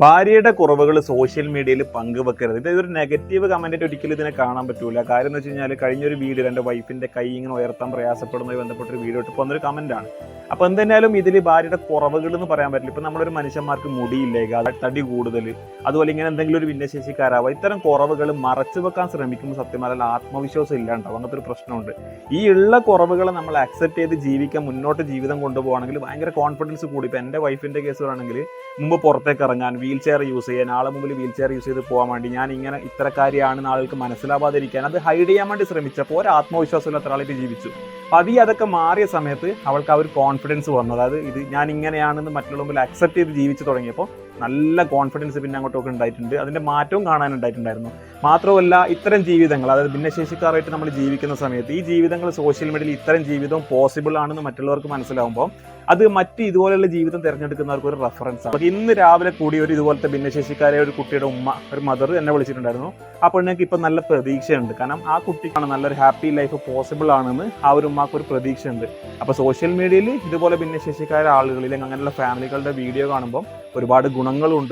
ഭാര്യയുടെ കുറവുകൾ സോഷ്യൽ മീഡിയയിൽ പങ്കുവെക്കരുത്. ഇതൊരു നെഗറ്റീവ് കമന്റ് ഒരിക്കലും ഇതിനെ കാണാൻ പറ്റൂല. കാര്യം എന്ന് വെച്ച് കഴിഞ്ഞാൽ കഴിഞ്ഞൊരു വീഡിയോ എൻ്റെ വൈഫിന്റെ കൈ ഇങ്ങനെ ഉയർത്താൻ പ്രയാസപ്പെടുന്നതുമായി ബന്ധപ്പെട്ടൊരു വീഡിയോ ഇട്ട് വന്നൊരു കമന്റാണ്. അപ്പോൾ എന്തായാലും ഇതിൽ ഭാര്യയുടെ കുറവുകൾ എന്ന് പറയാൻ പറ്റില്ല. ഇപ്പം നമ്മളൊരു മനുഷ്യന്മാർക്ക് മുടിയില്ലേക, തടി കൂടുതൽ, അതുപോലെ ഇങ്ങനെ എന്തെങ്കിലും ഒരു ഭിന്നശേഷിക്കാരാവുക, ഇത്തരം കുറവുകൾ മറച്ചു വെക്കാൻ ശ്രമിക്കുമ്പോൾ സത്യം പറഞ്ഞാൽ ആത്മവിശ്വാസം ഇല്ലാണ്ടാവും. അങ്ങനത്തെ ഒരു പ്രശ്നമുണ്ട്. ഈ ഉള്ള കുറവുകളെ നമ്മൾ അക്സെപ്റ്റ് ചെയ്ത് ജീവിക്കാൻ, മുന്നോട്ട് ജീവിതം കൊണ്ടുപോകണമെങ്കിൽ ഭയങ്കര കോൺഫിഡൻസ് കൂടി. ഇപ്പം എൻ്റെ വൈഫിൻ്റെ കേസുകളാണെങ്കിൽ മുമ്പ് പുറത്തേക്ക് ഇറങ്ങാൻ, വീൽ ചെയർ യൂസ് ചെയ്യാൻ, ആളെ മുമ്പിൽ വീൽ ചെയർ യൂസ് ചെയ്ത് പോകാൻ വേണ്ടി ഞാൻ ഇങ്ങനെ ഇത്തരക്കാരിയാണെന്ന് ആളുകൾക്ക് മനസ്സിലാവാതിരിക്കാൻ അത് ഹൈഡ് ചെയ്യാൻ വേണ്ടി ശ്രമിച്ചപ്പോൾ ഒരു ആത്മവിശ്വാസമില്ലാത്ത ഒരാളായിട്ട് ജീവിച്ചു. പതിയെ അതൊക്കെ മാറിയ സമയത്ത് അവൾക്ക് ആ ഒരു കോൺഫിഡൻസ് വന്നു. അതായത് ഇത് ഞാൻ ഇങ്ങനെയാണെന്ന് മറ്റുള്ള മുമ്പിൽ അക്സെപ്റ്റ് ചെയ്ത് ജീവിച്ചു തുടങ്ങിയപ്പോൾ നല്ല കോൺഫിഡൻസ് പിന്നെ അങ്ങോട്ടൊക്കെ ഉണ്ടായിട്ടുണ്ട്. അതിൻ്റെ മാറ്റവും കാണാനുണ്ടായിട്ടുണ്ടായിരുന്നു. മാത്രമല്ല ഇത്തരം ജീവിതങ്ങൾ, അതായത് ഭിന്നശേഷിക്കാരായിട്ട് നമ്മൾ ജീവിക്കുന്ന സമയത്ത് ഈ ജീവിതങ്ങൾ സോഷ്യൽ മീഡിയയിൽ ഇത്തരം ജീവിതവും പോസിബിൾ ആണെന്ന് മറ്റുള്ളവർക്ക് മനസ്സിലാവുമ്പോൾ അത് മറ്റ് ഇതുപോലെയുള്ള ജീവിതം തിരഞ്ഞെടുക്കുന്നവർക്ക് ഒരു റെഫറൻസ് ആണ്. ഇന്ന് രാവിലെ കൂടി ഒരു ഇതുപോലത്തെ ഭിന്നശേഷിക്കാരെ ഒരു കുട്ടിയുടെ ഉമ്മ, ഒരു മദർ എന്നെ വിളിച്ചിട്ടുണ്ടായിരുന്നു. ആ പെണ്ണിക്ക് ഇപ്പം നല്ല പ്രതീക്ഷയുണ്ട്. കാരണം ആ കുട്ടിക്കാണ് നല്ലൊരു ഹാപ്പി ലൈഫ് പോസിബിൾ ആണെന്ന് ആ ഒരു ഉമ്മാക്ക് ഒരു പ്രതീക്ഷയുണ്ട്. അപ്പോൾ സോഷ്യൽ മീഡിയയിൽ ഇതുപോലെ ഭിന്നശേഷിക്കാരായ ആളുകളിൽ അങ്ങനെയുള്ള ഫാമിലികളുടെ വീഡിയോ കാണുമ്പോൾ ഒരുപാട് ഗുണങ്ങളുണ്ട്.